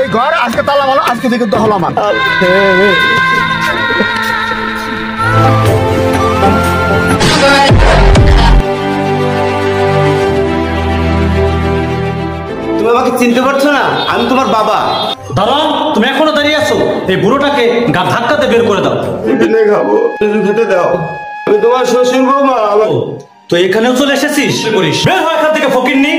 এই ঘর আজকে তালা ভালো, আজকে থেকে তো হলো আমার। তুমি আমাকে চিনতে পারছো না? আমি তোমার বাবা। দাঁড়াও, তুমি এখনো দাঁড়িয়ে আছো? এই বুড়োটাকে ধাক্কাতে বের করে দাও। খাবো, খেতে দাও। আমি তোমার শ্বশুর বৌমা। তো এখানেও চলে এসেছিস? করিস বের হয় এখান থেকে, ফকিন্নি।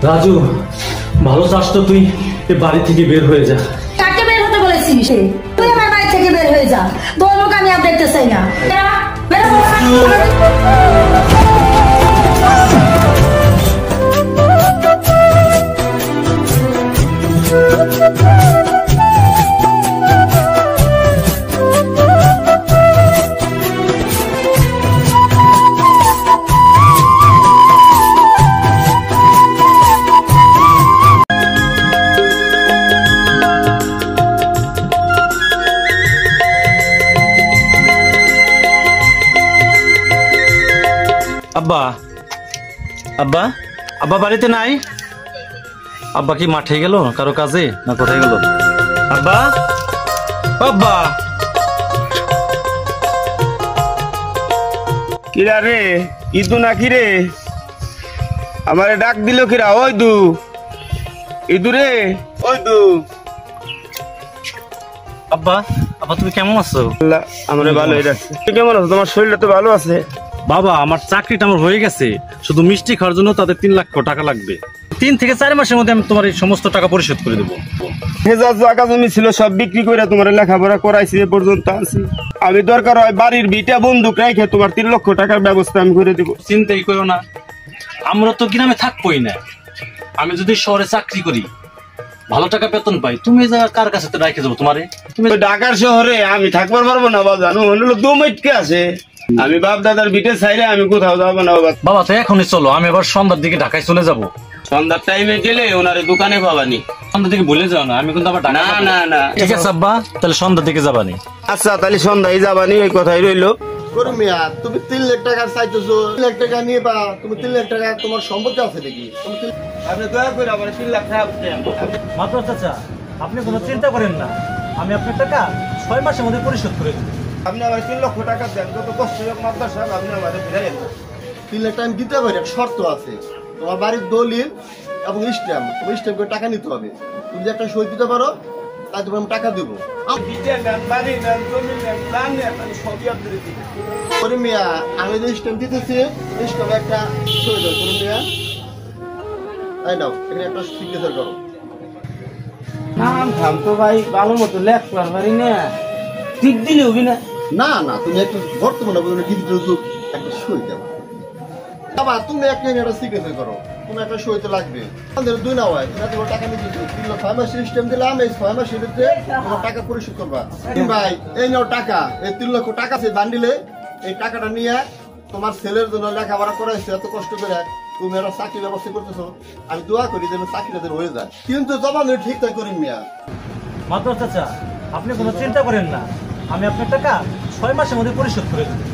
রাজু, ভালো চাস তো তুই এই বাড়ি থেকে বের হয়ে যা। কাকে বের হতে বলেছিস? তুই আমার বাড়ি থেকে বের হয়ে যা। তোর মুখ আমি আর দেখতে চাই না। আব্বা, আব্বা, আব্বা বাড়িতে নাই? আব্বা কি মাঠে গেল কারো কাজে, না কোথায় গেল? আব্বা, আব্বা। কিরা রে, ইদু নাকি রে? আমারে ডাক দিল কিরা? ওই দু, ইদু রে, ওই দু। আব্বা, আব্বা তুমি কেমন আছো? আমারে ভালোই রাখছে। তুই কেমন আছো? তোমার শরীরটা তো ভালো আছে। বাবা, আমার চাকরিটা আমার হয়ে গেছে, শুধু মিষ্টি খাওয়ার জন্য তাদের 3 লাখ টাকা লাগবে। 3 থেকে 4 মাসের মধ্যে আমি তোমার এই সমস্ত টাকা পরিশোধ করে দেবো। জায়গা জমি ছিল সব বিক্রি করে তোমার লেখাপড়া করাইছি, এ পর্যন্ত আছি। আমি দরকার হয় বাড়ির বিটা বন্দুক রেখে তোমার 3 লক্ষ টাকার ব্যবস্থা আমি করে দেবো। চিন্তাই করো না, আমরা তো গ্রামে থাকবোই না। আমি যদি শহরে চাকরি করি, ভালো টাকা বেতন পাই, তুমি কার কাছে তো রেখে যাবো তোমারে? তুমি ঢাকার শহরে আমি থাকবার পারবো না বাবা, জানো হলো দমটকে আছে। আমি বাপ দাদার বিটে চাইলে আমি কোথাও যাবো না বাবা। বাবা তো এখনই চলো, আমি আবার সন্ধ্যার দিকে ঢাকায় চলে যাবো। সন্ধ্যার টাইমে গেলে ওনারে দোকানে পাবানি। সন্ধ্যার দিকে ভুলে যাও না, আমি কিন্তু আবার না না না। ঠিক আছে আব্বা, তাহলে সন্ধ্যার দিকে যাবানি। আচ্ছা তাহলে সন্ধ্যায় যাবানি, ওই কথাই রইলো। করুন মিয়া, তুমি 3 লাখ টাকা চাইতেছো, 3 লাখ টাকা নিয়ে বা তুমি 3 লাখ টাকা তোমার সম্পত্তি আছে নাকি? আপনি দয়া করে আমার 3 লাখ টাকা দেন। মাত্র চাচা, আপনি কোনো চিন্তা করেন না, আমি আপনার টাকা 6 মাসের মধ্যে পরিশোধ করে দেবো। আপনি আমার 3 লক্ষ টাকা দেন, যত কষ্ট হোক মাত্র সাহেব আপনি আমাদের ফিরাই দেন। 3 লাখ টাকা দিতে পারি, একটা শর্ত আছে। তোমার বাড়ির দলিল এবং স্ট্যাম্প, তুমি স্ট্যাম্প করে টাকা নিতে হবে। তুমি যদি একটা সই দিতে পারো তাই তোমার আমি টাকা দেবো। মিয়া, আমি যে স্ট্যাম্প দিতেছি, স্ট্যাম্পে একটা সই দাও করুন মিয়া। তাই নাও, এখানে একটা সিগনেচার করো। নাম তো ভাই ভালো মতো লেখবার পারি না, ঠিক দিলে হবি না। না না, তুমি একটা বর্তমানে একটা সই দাও বাবা। তুমি একটা সিগনেচার করো, তুমি একটা সই তো লাগবে। আমাদের 2 না হয়, তুমি তোমার টাকা নিতে 6 মাস সিস্টেম দিলাম, এই 6 মাসের ভিতরে তোমার টাকা পরিশোধ করবা। ভাই এই নাও টাকা, এই 3 লক্ষ টাকা আছে বান্ডিলে। এই টাকাটা নিয়ে তোমার ছেলের জন্য লেখাপড়া করাইছে এত কষ্ট করে, তুমি একটা চাকরির ব্যবস্থা করতেছো। আমি দোয়া করি যেন চাকরিটা হয়ে যায়, কিন্তু জবান ঠিকঠাক করি মিয়া। মাত্র চাচা, আপনি কোনো চিন্তা করেন না, আমি আপনার টাকা 6 মাসের মধ্যে পরিশোধ করে দেবো।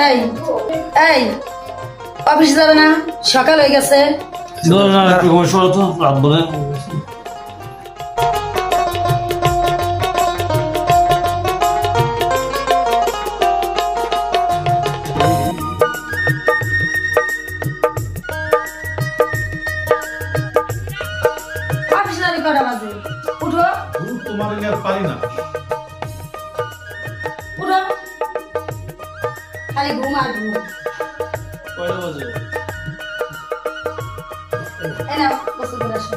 এই এই অফিসে যাবে না? সকাল হয়ে গেছে। অফিসে যাবে কটা বাজে? উঠো। তোমার পারি না। উঠো, খালি ঘুম আর ঘুম। কয়টা বাজে? এই নাও, গোসল করে আসো।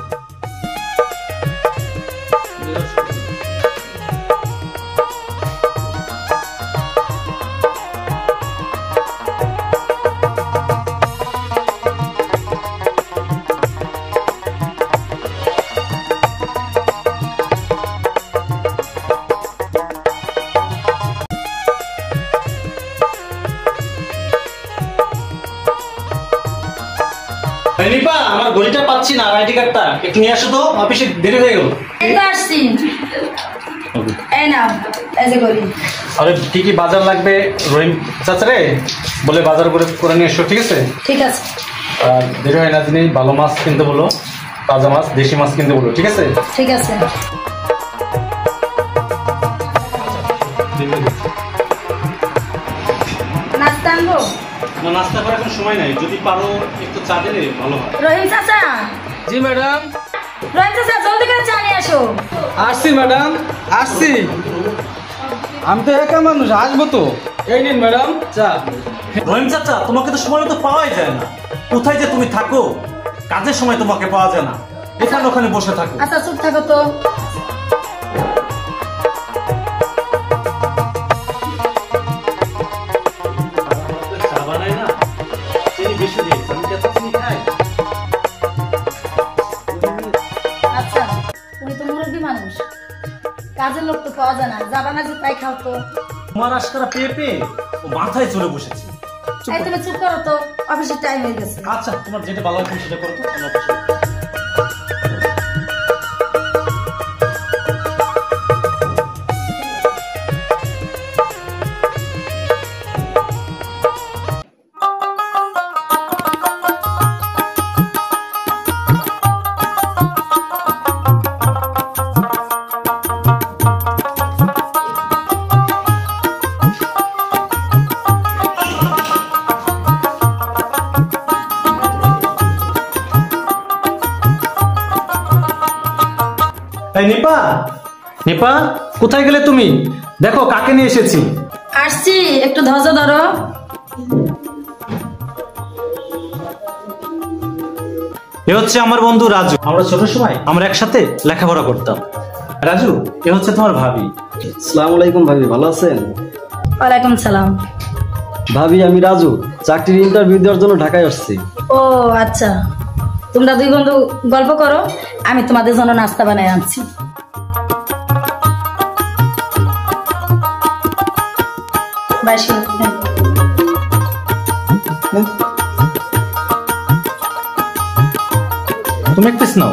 না আইডি কার্ডটা একটু নিয়ে আসো তো, অফিসে দেরি হয়ে গেল। এই তো আসছি, এই নাও, এই যে করি। আরে কি কি বাজার লাগবে রহিম চাচারে বলে বাজার করে নিয়ে এসো, ঠিক আছে? ঠিক আছে। আর দেরি হয় না, তিনি ভালো মাছ কিনতে বলো, তাজা মাছ, দেশি মাছ কিনতে বলো, ঠিক আছে? ঠিক আছে। নাস্তা আনবো? না, নাস্তা করার এখন সময় নাই, যদি পারো একটু চা দিলে ভালো হয়। রহিম চাচা, জি ম্যাডাম। রহিম চাচা জলদি করে চা নিয়ে আসো। আসছি ম্যাডাম, আসছি। আমি তো একা মানুষ, আসবো তো। এই নিন ম্যাডাম চা। রহিম চাচা, তোমাকে তো সময় মতো পাওয়াই যায় না। কোথায় যে তুমি থাকো, কাজের সময় তোমাকে পাওয়া যায় না, এখানে ওখানে বসে থাকো। আচ্ছা চুপ থাকো তো। চা বানাই না, চিনি বেশি দিয়েছে, আমি কি এত চিনি খাই? আচ্ছা, তুমি তো মুরব্বী মানুষ, কাজের লোক তো পাওয়া যায় না, যাবা না যে তাই খাও তো। তোমার আশকারা পেয়ে পেয়ে ও মাথায় চলে বসেছে। এই তুমি চুপ করো তো, অফিসের টাইম হয়ে গেছে। আচ্ছা, তোমার যেটা ভালো লাগে সেটা করো তো, আমরা বসে। এই নিপা, নিপা কোথায় গেলে তুমি? দেখো কাকে নিয়ে এসেছি। আসছি, একটু ধৈর্য ধরো। এ হচ্ছে আমার বন্ধু রাজু, আমরা ছোট সময় আমরা একসাথে লেখাপড়া করতাম। রাজু, এ হচ্ছে তোমার ভাবি। আসসালামু আলাইকুম ভাবি, ভালো আছেন? ওয়ালাইকুম সালাম। ভাবি আমি রাজু, চাকরির ইন্টারভিউ দেওয়ার জন্য ঢাকায় আসছি। ও আচ্ছা, তোমরা দুই বন্ধু গল্প করো, আমি তোমাদের জন্য নাস্তা বানাই আনছি। বাইশে তুমি এক পিস নাও।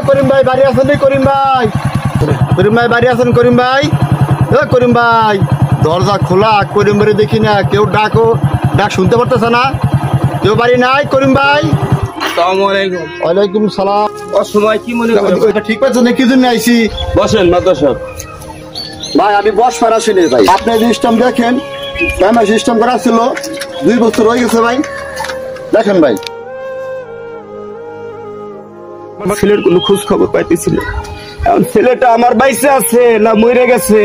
করিম ভাই বাড়ি আছেন? করিম ভাই, করিম ভাই বাড়ি আছেন? করিম ভাই, করিম ভাই, দরজা খোলা, করিম ভাই দেখি না, কেউ ডাক শুনতে পারতেছে না, কেউ বাড়ি নাই? করিম ভাই, ওয়ালাইকুম সালাম। অসময় কি মনে করে? ওইটা ঠিক পাচ্ছেন না, কি জন্য আইসি? বসেন মাদ্রাসা সাহেব। ভাই আমি বসবার আসিনি ভাই, আপনি সিস্টেম দেখেন, টাইমে সিস্টেম করা ছিল, 2 বছর হয়ে গেছে ভাই, দেখেন ভাই। আমার ছেলের কোনো খোঁজ খবর পাইতেছিল, এখন ছেলেটা আমার বাইসে আছে না মরে গেছে,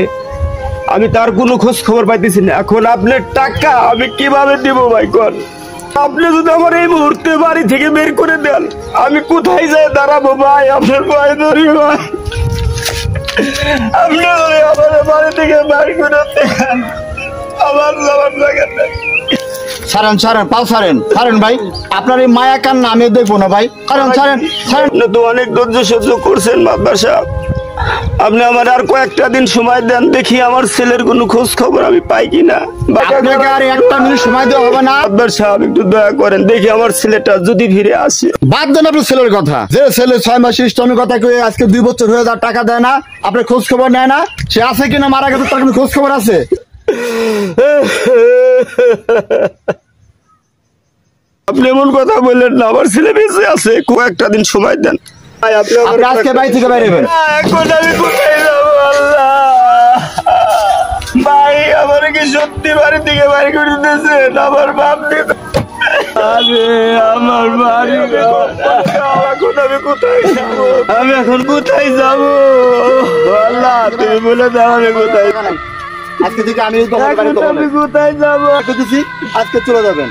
আমি তার কোনো খোঁজ খবর পাইতেছি না। এখন আপনার টাকা আমি কিভাবে দিব ভাই কোন? আপনি যদি আমার এই মুহূর্তে বাড়ি থেকে বের করে দেন, আমি কোথায় যাই দাঁড়াবো ভাই? আপনার পায়ে ধরি ভাই, আপনি যদি আমার বাড়ি থেকে বের করে দেন, আমার যাওয়ার জায়গা নেই। ছাড়েন ছাড়েন, পাও ছাড়েন, ছাড়েন ভাই, আপনার এই মায়া কান্না আমি দেখবো না ভাই, ছাড়েন ছাড়েন ছাড়েন। আপনি তো অনেক ধৈর্য সহ্য করছেন মাদ্রাসা সাহেব, আপনি আমার আর কয়েকটা দিন সময় দেন, দেখি আমার ছেলের কোনো খোঁজ খবর আমি পাই কিনা। আপনাকে আর একটা মিনিট সময় দেওয়া হবে না। আব্বার সাহেব একটু দয়া করেন, দেখি আমার ছেলেটা যদি ফিরে আসে। বাদ দেন আপনার ছেলের কথা। যে ছেলে 6 মাস সিস্টেমের কথা কয়ে আজকে 2 বছর হয়ে যাওয়ার টাকা দেয় না, আপনার খোঁজ খবর নেয় না, সে আছে কিনা মারা গেছে তার কোনো খোঁজ খবর আছে? আপনি এমন কথা বললেন না, আমার ছেলে বেঁচে আছে, কয়েকটা দিন সময় দেন। আপনি আজকে বাড়ি থেকে বাইরে হবেন। এখন আমি কোথায় যাবো আল্লাহ? ভাই আমার কি সত্যি বাড়ি থেকে বাইরে করে দিয়েছেন? আমার বাপ আরে আমার বাড়ি, এখন আমি কোথায় যাবো? আমি এখন কোথায় যাবো আল্লাহ? তুমি বলে দাও আমি কোথায়, আজকে থেকে আমি আমি কোথায় যাবো? আজকে চলে যাবেন।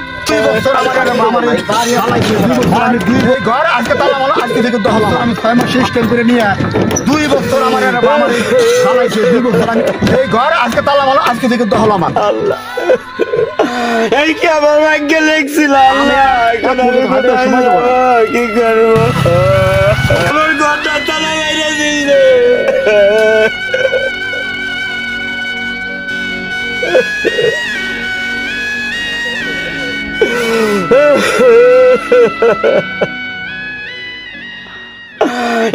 আজকে থেকে আমি 6 মাস সিস্টেম করে নিয়ে 2 বছর আমার এই ঘর আজকে তালা মারো, আজকে থেকে দহল আমার। আল্লাহ এই কি আমার ভাগ্যে লেখছিল আল্লাহ? এখন আমি কোথায় যাবো? কি করবো? আমার ঘরটা তালা বাইরে দিলে।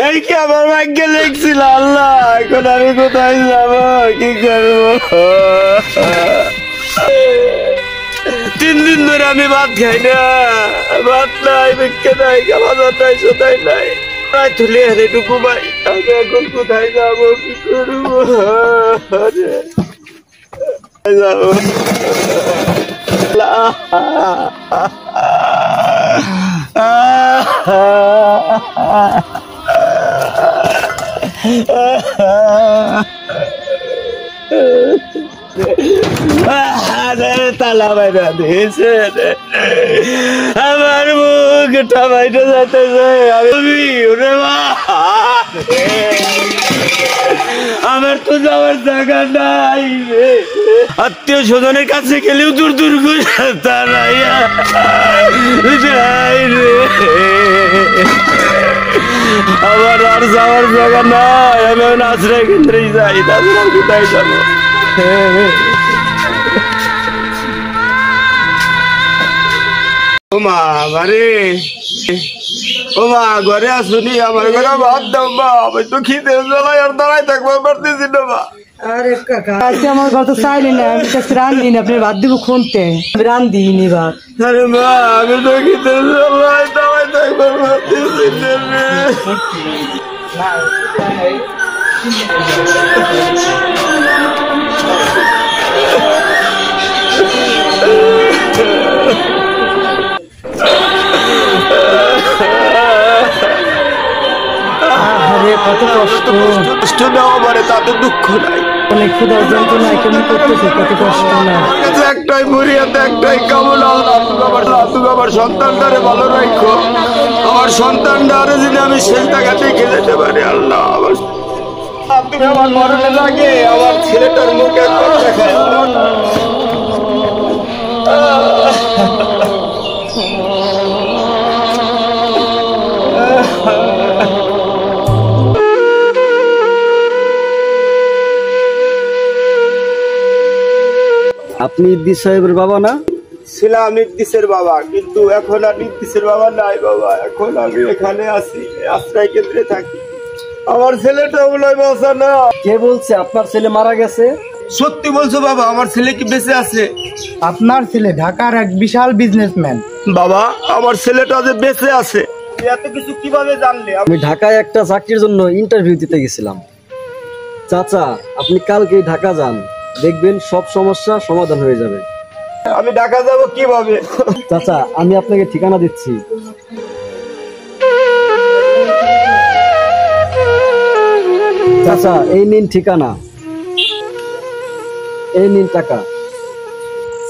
এই কি আমার ভাগ্যে লেখছিল আল্লাহ? এখন আমি কোথায় যাব? কি করবো? 3 দিন ধরে আমি ভাত খাই না, ভাত নাই, ভিক্ষে নাই, খাবার নাই, সোতাই নাই, প্রায় তুলে এটুকু ভাই। আমি এখন কোথায় যাব? কি করবো? যাবো তালা বাইরা দিয়েছে, আমার মুখটা বাইরে যাইতেছে। আমি ওরে মা, আমার তো যাওয়ার জায়গা নাই। আত্মীয় স্বজনের কাছে গেলেও দূর দূর করে তারাইয়া যাই রে। আমার আর যাওয়ার জায়গা নাই, আমি আশ্রয় কেন্দ্রেই যাই, তাছাড়া কোথায় যাবো? ও মা, ঘরে ও মা, ঘরে আসুনি? আমার ঘরে ভাত দাও মা, আমি তো খিদে জ্বালাই আর দাঁড়াই থাকবো পারতেছি না মা। আরে কাকা, আজকে আমার কথা চাইলি না, আমি কাছে রান্ধি না, আপনার ভাত দিব খুনতে, আমি রান্ধি নি ভাত। আরে মা, আমি তো খিদে জ্বালাই দাঁড়াই থাকবো পারতেছি না। আরে কত কষ্ট, কষ্ট দেওয়া মানে তাতে দুঃখ নাই, অনেক ক্ষুধার যন্ত্রণায় কেমন করতেছে, কত কষ্ট না। একটাই মরিয়াতে একটাই কামল, আল্লাহ তুমি আমার সন্তানটারে ভালো রাখো। আমার সন্তানটারে যদি আমি শেষ জায়গাতে খেলে যেতে পারি আল্লাহ, আমার তুমি আমার মরণে লাগে আমার ছেলেটার মুখে একবার দেখায়। আপনি ইদ্দিস সাহেবের বাবা না? ছিলাম ইদ্দিসের বাবা, কিন্তু এখন আর ইদ্দিসের বাবা নাই বাবা। এখন আমি এখানে আছি, আশ্রয় কেন্দ্রে থাকি। আমার ছেলেটা বলে বাঁচা না। কে বলছে আপনার ছেলে মারা গেছে? সত্যি বলছো বাবা? আমার ছেলে কি বেঁচে আছে? আপনার ছেলে ঢাকার এক বিশাল বিজনেসম্যান। বাবা, আমার ছেলেটা যে বেঁচে আছে এত কিছু কিভাবে জানলে? আমি ঢাকায় একটা চাকরির জন্য ইন্টারভিউ দিতে গেছিলাম। চাচা, আপনি কালকেই ঢাকা যান, দেখবেন সব সমস্যা সমাধান হয়ে যাবে। আমি ঢাকা যাব কিভাবে? চাচা, আমি আপনাকে ঠিকানা দিচ্ছি। চাচা, এই নিন ঠিকানা, এই নিন টাকা।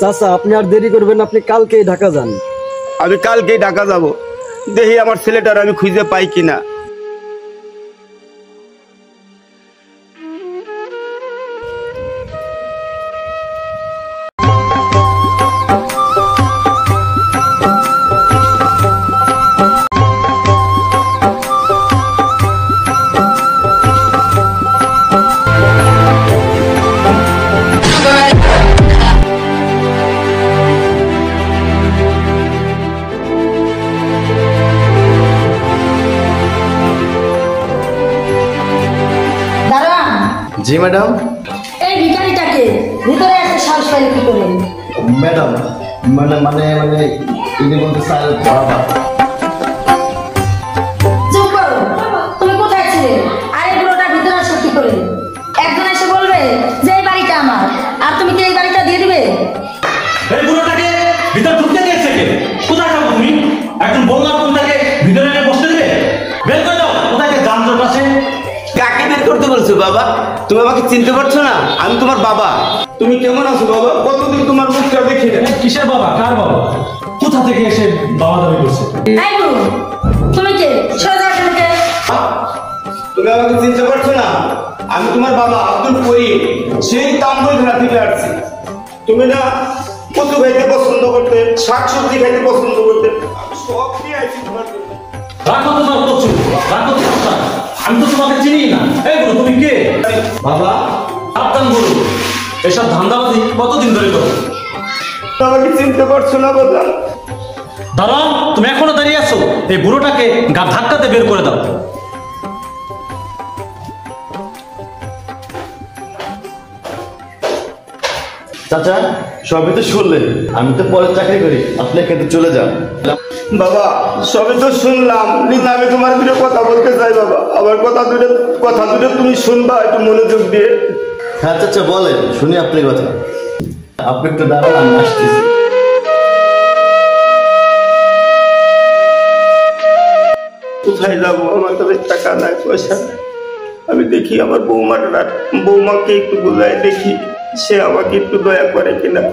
চাচা, আপনি আর দেরি করবেন, আপনি কালকেই ঢাকা যান। আমি কালকেই ঢাকা যাব, দেখি আমার ছেলেটার আমি খুঁজে পাই কিনা। জি ম্যাডাম। এই ভিখারিটাকে ভিতরে একটা সাহস পাইলে কি করে? ম্যাডাম মানে মানে মানে ইনি বলতে স্যার বাবা। চুপ করো, তুমি কোথায় ছিলে? আর এই বুড়োটা ভিতরে আসো কি করে? একজন এসে বলবে যে এই বাড়িটা আমার, আর তুমি কি এই বাড়িটা দিয়ে দিবে? এই বুড়োটাকে ভিতরে ঢুকতে দিয়েছে কে? কোথায় যাবো তুমি? একজন বললাম তোমাকে ভিতরে এনে বসতে দিবে? বের করে দাও, কোথায় যানজট আছে? কাকে বের করতে বলছো বাবা? তুমি আমাকে চিনতে পারছো না? আমি তোমার বাবা। তুমি কেমন আছো বাবা? কতদিন তোমার মুখটা দেখি না। কিসের বাবা? কার বাবা? কোথা থেকে এসে বাবা দাবি করছে? এই বুড়ো, তুমি কে? সরে যাও এখান থেকে। তুমি আমাকে চিনতে পারছো না? আমি তোমার বাবা আব্দুল করিম, সেই তাম্বুল ঘাট থেকে আসছি। তুমি না কচু খাইতে পছন্দ করতে, শাকসবজি খাইতে পছন্দ করতে, আমি সব নিয়ে আইছি তোমার জন্য। রাখো তোমার কচু, রাখো তোমার। আমি তো তোমাকে চিনি না। এই বুড়ো তুমি কে? বাবা সাবধান বুড়ো, এসব ধান্দাবাজি কতদিন ধরে করো? আমাকে চিনতে পারছো না বাবা? দাঁড়াও, তুমি এখনো দাঁড়িয়ে আছো? এই বুড়োটাকে গা ধাক্কাতে বের করে দাও। চাচা সবই তো শুনলেন, আমি তো পরে চাকরি করি, আপনি কিন্তু চলে যান। বাবা সবে তো শুনলাম, কিন্তু আমি তোমার দুটো কথা বলতে চাই বাবা। আমার কথা দুটো তুমি শুনবা একটু মনোযোগ দিয়ে। হ্যাঁ চাচা বলেন, শুনি আপনি কথা। আপনি একটু দাঁড়ান, আমি আসতেছি। কোথায় যাবো? আমার কাছে টাকা নাই, পয়সা নাই। আমি দেখি আমার বৌমাকে একটু বুঝাই দেখি, সে আমাকে একটু দয়া করে কিনা।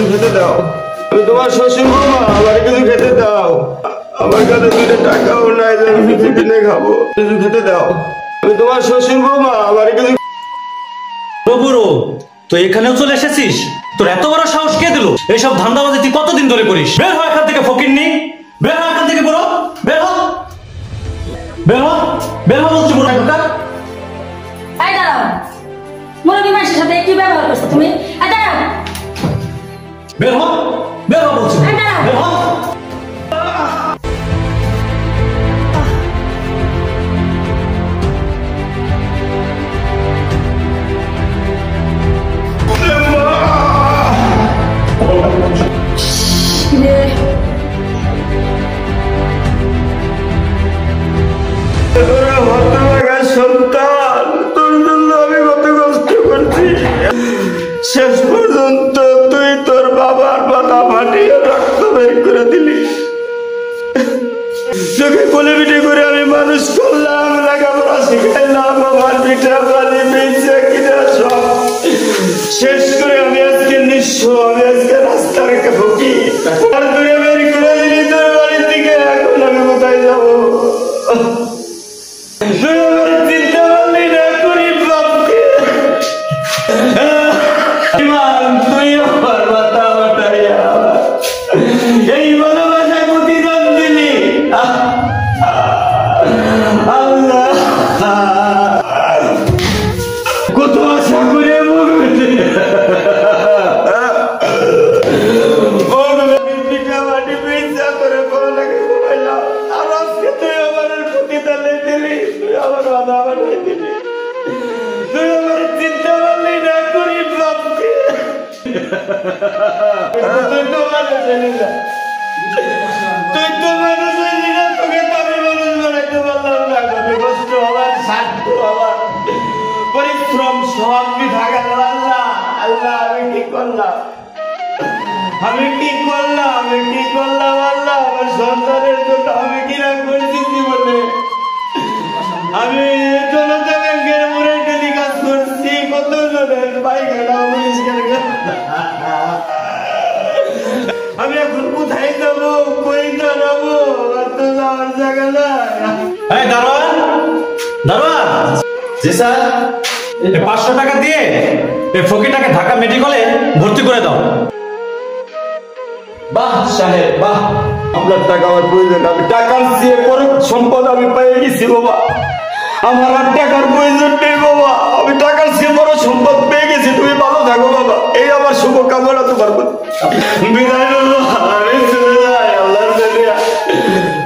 খেতে দাও, আমি তোমার শ্বশুর বৌমা, আমার কিছু খেতে দাও। আমার কাছে দুটো টাকাও নাই যে আমি কিছু কিনে খাবো, কিছু খেতে দাও। আমি তোমার শ্বশুর বৌমা, আমার কিছু। বুড়ো তুই এখানেও চলে এসেছিস? তোর এত বড় সাহস কে দিল? এইসব ধান্দাবাজি তুই কতদিন ধরে করিস? বের হ এখান থেকে ফকিন্নি, বের হ এখান থেকে বুড়ো, বের হ, বের হ, বের হ বলছি বুড়ো। এই দাঁড়াও, মুরব্বী মানুষের সাথে কি ব্যবহার করছো তুমি? এই দাঁড়াও, বের হ, বের হ বলছি, এই দাঁড়াও। বের হ। সন্তান, তোর জন্য আমি কত কষ্ট করছি। শেষ পর্যন্ত তুই তোর বাবার মাথা ফাটিয়ে রক্ত বের করে দিলি। তোকে কোলে পিঠে করে আমি মানুষ করলাম, লেখাপড়া শিখাইলাম, আমার পিঠা পানি বেঁচে কিনা সব শেষ করে আমি আজকে নিঃস্ব, আমি আজকে রাস্তার একটা ফকির। আর তুই বের করে দিলি তোর বাড়ির দিকে, এখন আমি কোথায় যাবো? তুই আমার চিন্তা করলি না, গরিব বাপকে। তুই আমার মাথা ফাটাইয়া এই ভালোবাসায় প্রতিদান দিলি। আল্লাহ কত আশা করে পিঠা মাটি পেঁচা করে পড়ালেখা করাইলাম, আর আজকে তুই আমার প্রতিদানে দিলি, তুই আমার মাথা ফাটাই দিলি। তুই আমার চিন্তা করলি না, গরিব বাপকে। তুই তো মানুষ হলি না, তুই তো মানুষ হলি না, তোকে তো আমি মানুষ বানাইতে পারলাম না। কত কষ্ট আমার, স্বার্থ আমার, পরিশ্রম সব বৃথা গেল। আল্লাহ আল্লাহ আমি কি করলাম, আমি কি করলাম, আমি কি করলাম আল্লাহ? আমার সন্তানের জন্য আমি কিনা করছি জীবনে। আমি জনতা ব্যাংকের মোড়ে ডেলি কাজ করছি, কত জনের পায়খানা পরিষ্কার করলাম। আমি এখন কোথায় যাবো, কই দাঁড়াবো? আমার তো যাওয়ার জায়গা নাই। এই দারোয়ান, দারোয়ান। জি স্যার। 500 টাকা দিয়ে এই ফকিরটাকে ঢাকা মেডিকেলে ভর্তি করে দাও। বাহ সাহেব বাহ, আপনার টাকা আমার প্রয়োজন। আমি টাকার চেয়ে বড় সম্পদ আমি পেয়ে গেছি বাবা। আমার আর টাকার প্রয়োজন নেই বাবা, আমি টাকার চেয়ে বড় সম্পদ পেয়ে গেছি। তুমি ভালো থাকো বাবা, এই আমার শুভ কামনা তোমার প্রতি। বিদায় বাবা, আমি চলে যাই আল্লাহর দুনিয়া।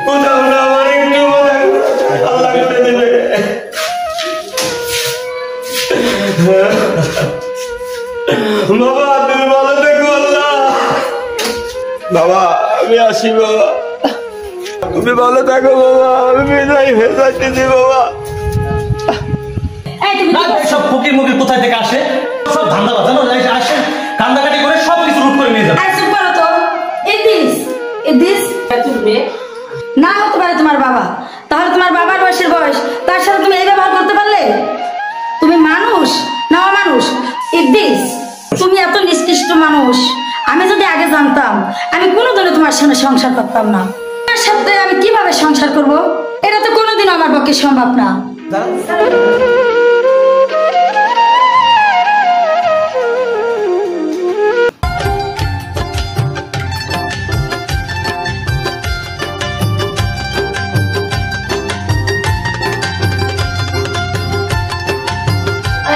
কোথাও না আমার একটু আল্লাহ করে দেবে। বাবা তুমি ভালো থেকো আল্লাহ। বাবা আমি আসি বাবা, তুমি ভালো থাকো বাবা, আমি বিদায় হয়ে যাচ্ছি বাবা। এই তুমি না সব ফকির মুকির কোথায় থেকে আসে, সব ধান্দা বাজানো আসে, কান্দাকাটি করে সব কিছু লুট করে নিয়ে যাবে। আরে চুপ করো তো। ইদিস না হতে পারে তোমার বাবা, তাহলে তোমার বাবার বয়সের বয়স, তার সাথে তুমি এই ব্যবহার করতে পারলে? তুমি মানুষ না অমানুষ? ইদিস তুমি এত নিষ্কৃষ্ট মানুষ, আমি যদি আগে জানতাম আমি কোনোদিনও তোমার সঙ্গে সংসার করতাম না। তোমার সাথে আমি কিভাবে সংসার করব? এটা তো কোনোদিনও আমার পক্ষে সম্ভব না।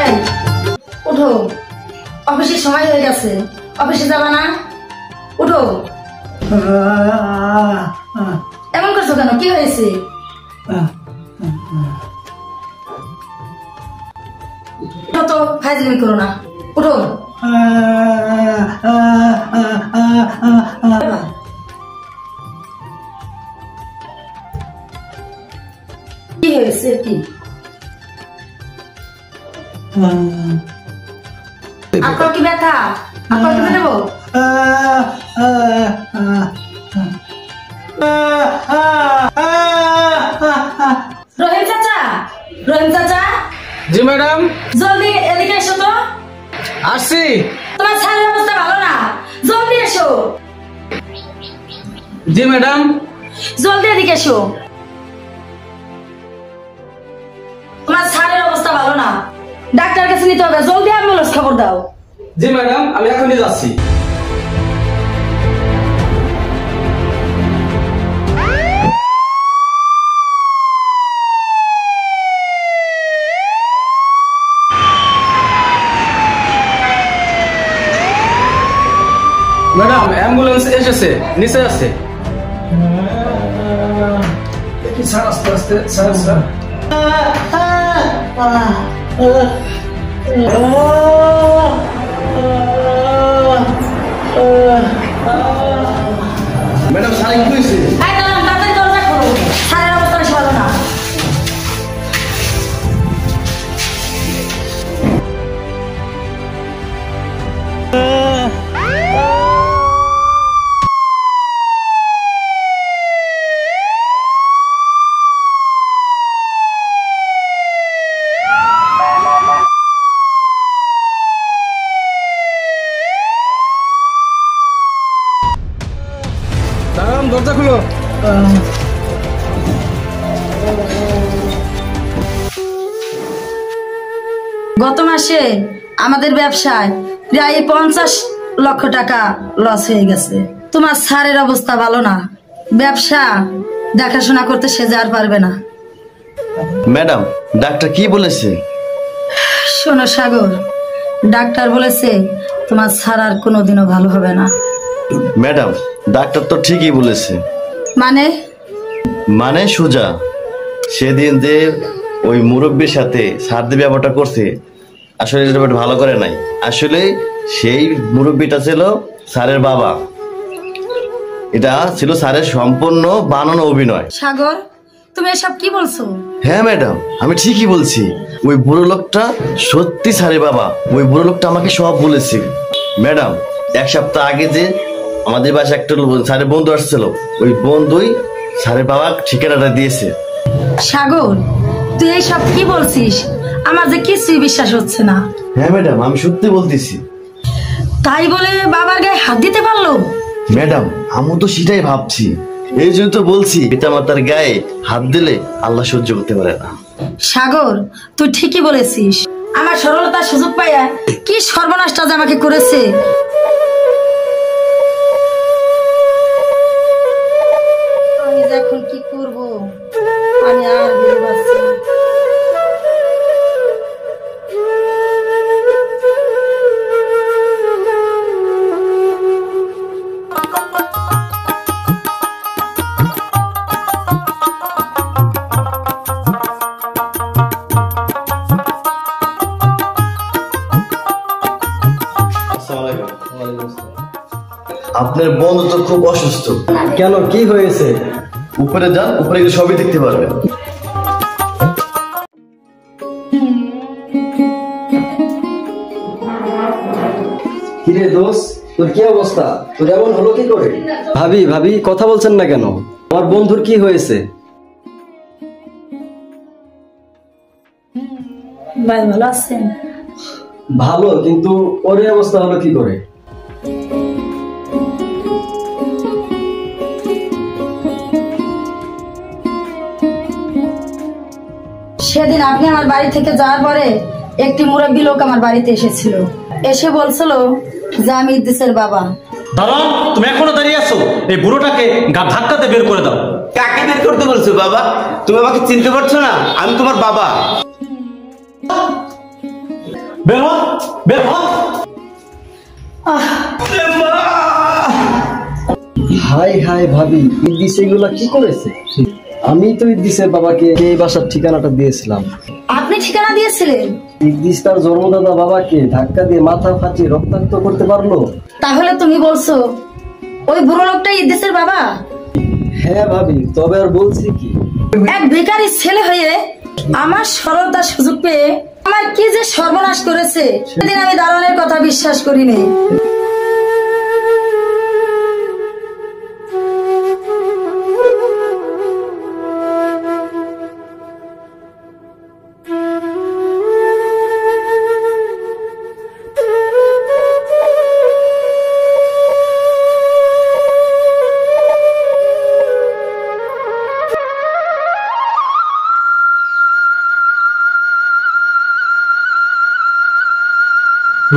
এই, উঠো, অফিসের সময় হয়ে গেছে, অফিসে যাবা না? উঠো। এমন করছো কেন, কি হয়েছে? উঠো তো, ফাইজলামি করো না, উঠো। কি হয়েছে কি? আপনার কি ব্যথা? আপনার কি দেবো? রহিম চাচা, রহিম চাচা, জি ম্যাডাম, জলদি এদিকে এসো তো। আসছি। তোমার শারীরিক অবস্থা ভালো না, জলদি এসো। জি ম্যাডাম। জলদি এদিকে এসো। তোমার শারীরিক অবস্থা ভালো না, ডাক্তার কাছে নিতে হবে, জলদি অ্যাম্বুলেন্স খবর দাও। জি ম্যাডাম, আমি এখনই যাচ্ছি। ম্যাডাম অ্যাম্বুলেন্স এসেছে, নিচে আছে। দেখি স্যার, আস্তে আস্তে স্যার। স্যার ম্যাডাম স্যার কি হয়েছে? এই দাঁড়ান, তাড়াতাড়ি দরজা খোলো, শারীরিক অবস্থা বেশি ভালো না। দাঁড়ান, দরজা খুলো। গত মাসে আমাদের ব্যবসায় প্রায় 50 লক্ষ টাকা লস হয়ে গেছে। তোমার স্যারের অবস্থা ভালো না, ব্যবসা দেখাশোনা করতে সে আর পারবে না। ম্যাডাম ডাক্তার কি বলেছে? শোনো সাগর, ডাক্তার বলেছে তোমার স্যার আর কোনোদিনও ভালো হবে না। ম্যাডাম ডাক্তার তো ঠিকই বলেছে। মানে সুজা সেদিন যে ওই মুরব্বীর সাথে সারদি ব্যাপারটা করছে, আসলে এটা ভালো করে নাই। আসলে সেই মুরব্বীটা ছিল স্যারের বাবা, এটা ছিল স্যারের সম্পূর্ণ বানানো অভিনয়। সাগর, তুমি এসব কি বলছো? হ্যাঁ ম্যাডাম, আমি ঠিকই বলছি। ওই বুড়ো লোকটা সত্যি স্যারের বাবা। ওই বুড়ো লোকটা আমাকে সব বলেছে। ম্যাডাম 1 সপ্তাহ আগে যে আমাদের বাসায় একটা স্যারের বন্ধু আসছিল, ওই বন্ধুই স্যারের বাবা ঠিকানাটা দিয়েছে। সাগর, তুই এইসব কি বলছিস? আমার যে কিছুই বিশ্বাস হচ্ছে না। হ্যাঁ ম্যাডাম, আমি সত্যি বলতেছি। তাই বলে বাবার গায়ে হাত দিতে পারলো? ম্যাডাম আমি তো সেটাই ভাবছি, এই জন্য তো বলছি পিতা মাতার গায়ে হাত দিলে আল্লাহ সহ্য করতে পারে না। সাগর, তুই ঠিকই বলেছিস। আমার সরলতার সুযোগ পাইয়া কি সর্বনাশটা যে আমাকে করেছে। আমি এখন কি করব? আমি আর ভেবে পাচ্ছি না। আপনার বন্ধু তো খুব অসুস্থ। কেন, কি হয়েছে? উপরে যান, উপরে গিয়ে সবই দেখতে পারবেন। কিরে দোস্ত, তোর কি অবস্থা? তোর এমন হলো কি করে? ভাবি ভাবি কথা বলছেন না কেন? আমার বন্ধুর কি হয়েছে? ভাই ভালো আছেন? ভালো, কিন্তু ওর এই অবস্থা হলো কি করে? সেদিন আপনি আমার বাড়ি থেকে যাওয়ার পরে একটি মুরব্বী লোক আমার বাড়িতে এসেছিল। এসে বলছিল যে আমি ইদ্রিসের বাবা। দাঁড়ান, তুমি এখনো দাঁড়িয়ে আছো? এই বুড়োটাকে ধাক্কাতে বের করে দাও। কাকে বের করতে বলছো বাবা? তুমি আমাকে চিনতে পারছো না? আমি তোমার বাবা। বের হ, বের হ। হাই হাই ভাবি, ইদ্রিস এগুলা কি করেছে? আমি তো ইদ্রিসের বাবাকে এই বাসার ঠিকানাটা দিয়েছিলাম। আপনি ঠিকানা দিয়েছিলেন? ইদ্রিস তার জন্মদাতা বাবাকে ধাক্কা দিয়ে মাথা ফাটিয়ে রক্তাক্ত করতে পারলো। তাহলে তুমি বলছো ওই বুড়ো লোকটা ইদ্রিসের বাবা? হ্যাঁ ভাবি, তবে আর বলছি কি, এক বেকারি ছেলে হয়ে আমার সরলতার সুযোগ পেয়ে আমার কি যে সর্বনাশ করেছে, সেদিন আমি দারোয়ানের কথা বিশ্বাস করিনি।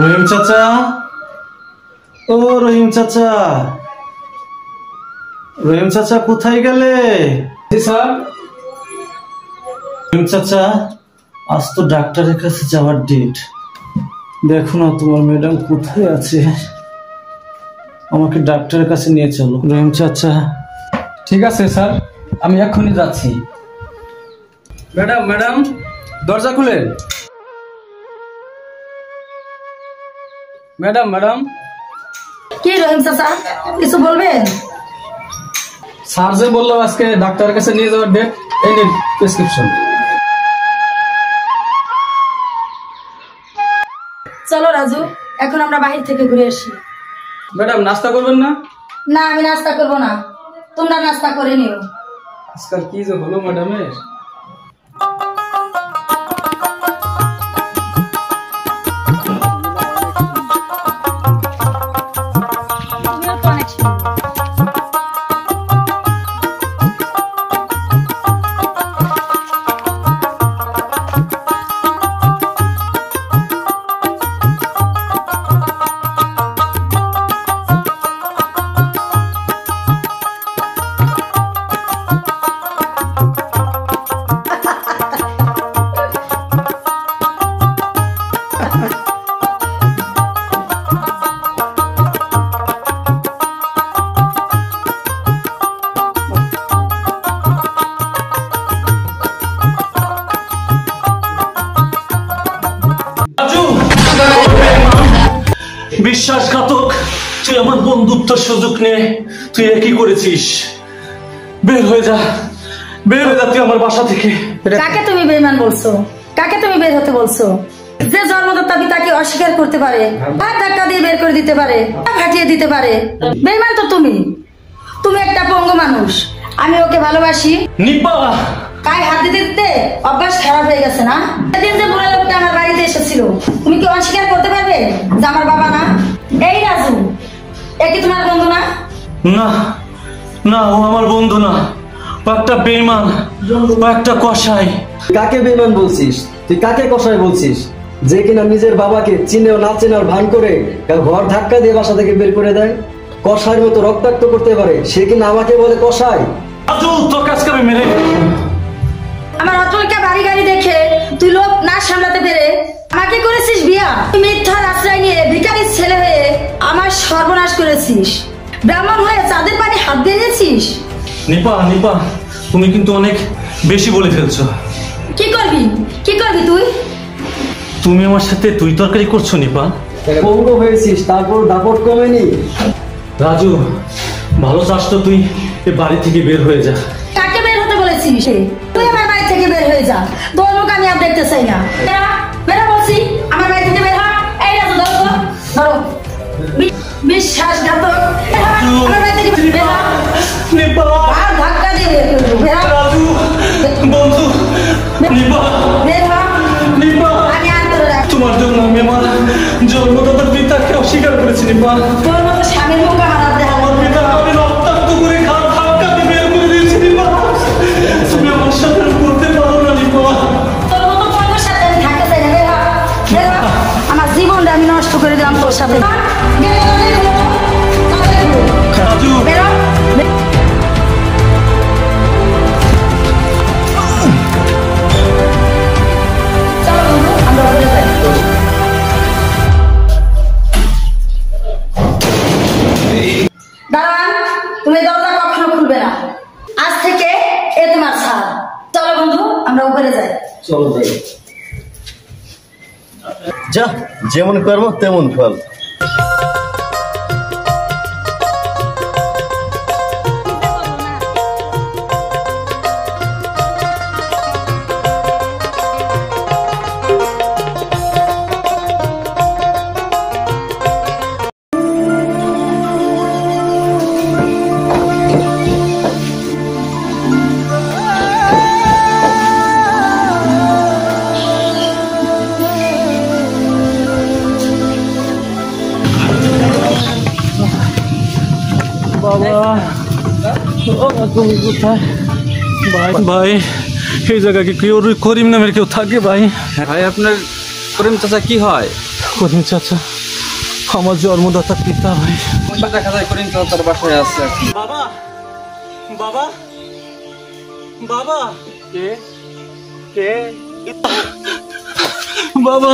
রহিম চাচা, ও রহিম চাচা, রহিম চাচা কোথায় গেলে? স্যার, রহিম চাচা, আজ তো ডাক্তারের কাছে যাওয়ার ডেট। দেখো না তোমার ম্যাডাম কোথায় আছে, আমাকে ডাক্তারের কাছে নিয়ে চলো। রহিম চাচা। ঠিক আছে স্যার, আমি এক্ষুনি যাচ্ছি। ম্যাডাম ম্যাডাম, দরজা খুলেন। Madam madam. কি রহিম চাচা, কিছু বলবেন? স্যার যে বললো আজকে ডাক্তারের কাছে নিয়ে যাওয়ার ডেট, এই নিন প্রেসক্রিপশন। চলো রাজু, এখন আমরা বাহির থেকে ঘুরে আসি। ম্যাডাম নাস্তা করবেন না? না, আমি নাস্তা করবো না, তোমরা নাস্তা করে নিও। আজকাল কি যে হলো ম্যাডামের। বিশ্বাসঘাতক, তুই আমার বন্ধুত্বের সুযোগ নে, তুই একই করেছিস। বের হয়ে যা, বের হয়ে যা তুই আমার বাসা থেকে। কাকে তুমি বেঈমান বলছো? কাকে তুমি বের হতে বলছো? যে জন্মদাতা পিতাকে অস্বীকার করতে পারে, আর ধাক্কা দিয়ে বের করে দিতে পারে, ফাটিয়ে দিতে পারে, বেঈমান তো তুমি। তুমি একটা পঙ্গু মানুষ। আমি ওকে ভালোবাসি। নিপা, গায়ে হাত দিতে দিতে অভ্যাস খারাপ হয়ে গেছে না? সেদিন যে বুড়ো লোকটা আমার বাড়িতে এসেছিল, তুমি কি অস্বীকার করতে পারবে যে আমার বাবা না? এই রাজু, এ কি তোমার বন্ধু না? না না, ও আমার বন্ধু না, ও একটা বেঈমান, ও একটা কসাই। কাকে বেঈমান বলছিস? তুই কাকে কসাই বলছিস? যে কিনা নিজের বাবাকে চিনেও না চেনার ভান করে ঘর ধাক্কা দিয়ে বাসা থেকে বের করে দেয়, কসাইয়ের মতো রক্তাক্ত করতে পারে, সে কিনা আমাকে বলে কসাই? রাজু, তোর কাজকে আমি মেরে আমার অতলকে বাড়ি গাড়ি দেখে তুই লোক না সামলাতে পেরে আমাকে করেছিস বিয়া। তুই মিথ্যার আশ্রয় নিয়ে ভিখারির ছেলে হয়ে আমার সর্বনাশ করেছিস। ব্রাহ্মণ হয়ে চাঁদের পানি হাত দিয়েছিস। নিপা, নিপা, তুমি কিন্তু অনেক বেশি বলে ফেলছো। কি করবি? কি করবি তুই? তুমি আমার সাথে তুই তরকারি করছো নিপা। পঙ্গু হয়েছিস, তারপর দাপট কমেনি। রাজু, ভালো চাস তো তুই এ বাড়ি থেকে বের হয়ে যা। কাকে বের হতে বলেছিস? তুই আমার বাড়ি থেকে বের হয়ে যা। তোর মুখ আমি আর দেখতে চাই না। বেরো বলছি, আমার বাড়ি থেকে বের হ। এই রাজু, ধরো তো, ধরো। বিশ্বাসঘাতক, আমার বাড়ি থেকে বের হ। নিপা, আর ধাক্কা দিয়ে বের করবো। বের হ। রাজু, বন্ধু, নিপা, বের হ। নিপা, আমি আর তোর রাখ- তোমার জন্য আমি আমার জন্মদাতার পিতাকে অস্বীকার করেছি নিপা। তোর মতো স্বামীর মুখ আমার আর দেখা আমার পিতা আমি রক্তাক্ত করে ঘাট ধাক্কা দিয়ে বের করে দিয়েছি নিপা। তুমি আমার সাথে আর করতে পারো না নিপা। তোর মতো পঙ্গুর সাথে আমি থাকতে চাই না। বের হ। বের হ। আমার জীবনটা আমি নষ্ট করে দিলাম তোর সাথে। বের হ, বের হ। তাড়াতাড়ি বের হ। রাজু, বের হ। চলো বন্ধু, আমরা বাড়ি যাই। দাঁড়ান, তুমি দরজা কখনো খুলবে না। আজ থেকে এ তোমার ছাড়। চলো বন্ধু, আমরা উপরে যাই। চলো যাই। যা, যেমন কর্ম তেমন ফল। ভাই এই জায়গায় কি কেউ করিম নামের কেউ থাকে ভাই? ভাই আপনার করিম চাচা কি হয়? করিম চাচা আমার জন্মদাতা পিতা ভাই। দেখা যায় করিম চাচার বাসায় আছে। বাবা, বাবা, বাবা, কে কে বাবা,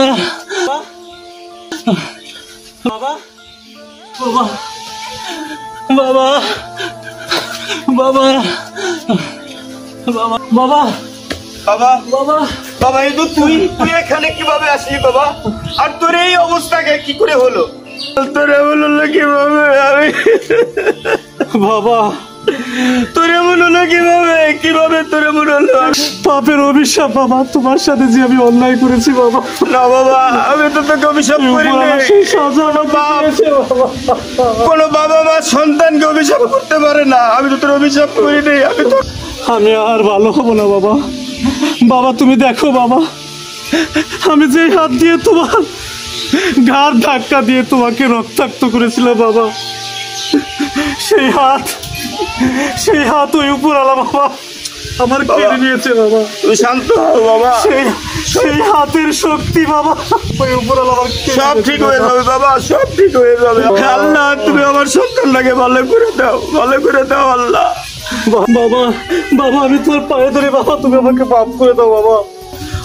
বাবা, বাবা, বাবা, বাবা, বাবা, বাবা, বাবা বাবা, বাবা, এই তো তুই তুই এখানে কিভাবে আসলি বাবা? আর তোর এই অবস্থাকে কি করে হলো? তোরে বললো কিভাবে আমি বাবা, তোরে বললো কিভাবে কিভাবে তোরে বললো? পাপের অভিশাপ বাবা, তোমার সাথে যে আমি অন্যায় করেছি বাবা। না বাবা, আমি তো তোকে অভিশাপ করি না। সেই সাজা আমাকে দিয়েছে বাবা। কোনো বাবা মা সন্তানকে অভিশাপ করতে পারে না। আমি তো তোর অভিশাপ করি নাই। আমি আর ভালো হবো না বাবা। বাবা তুমি দেখো বাবা, আমি যে হাত দিয়ে তোমার ঘাড় ধাক্কা দিয়ে তোমাকে রক্তাক্ত করেছিলাম বাবা, সেই হাত ওই উপরওয়ালা বাবা আমার কেড়ে নিয়েছে বাবা। তুই শান্ত হও বাবা। সেই হাতের শক্তি বাবা ওই উপরওয়ালা আমার কেড়ে সব নিয়েছে ঠিক হয়ে যাবে বাবা, সব ঠিক হয়ে যাবে। আল্লাহ তুমি আমার সন্তানটাকে ভালো করে দাও, ভালো করে দাও আল্লাহ। বাবা, বাবা আমি তোর পায়ে ধরে বাবা, তুমি আমাকে মাফ করে দাও বাবা।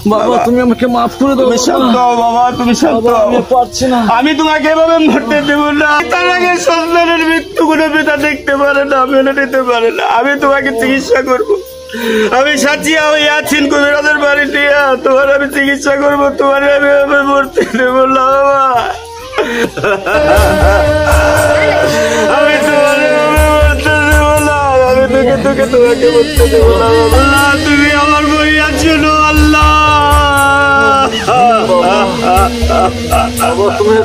বাবা তুমি আমাকে মাফ করে দাও। তুমি শান্ত হও বাবা, তুমি শান্ত হও। আমি পারছি না। আমি তোমাকে এভাবে মরতে দেব না। তার আগে সন্তানের মৃত্যু কোনো পিতা দেখতে পারে না, মেনে নিতে পারে না। আমি তোমাকে চিকিৎসা করব। আমি সাজিয়া ওই আছেন কবিরাজের বাড়ি নিয়ে তোমার আমি চিকিৎসা করব। তোমার আমি এভাবে মরতে দেব না বাবা। আমি তোমার এভাবে মরতে দেব না। আমি তোকে তোমাকে মরতে দেব না বাবা। তুমি আমার বই আছো আল্লাহ। বাবা তুমি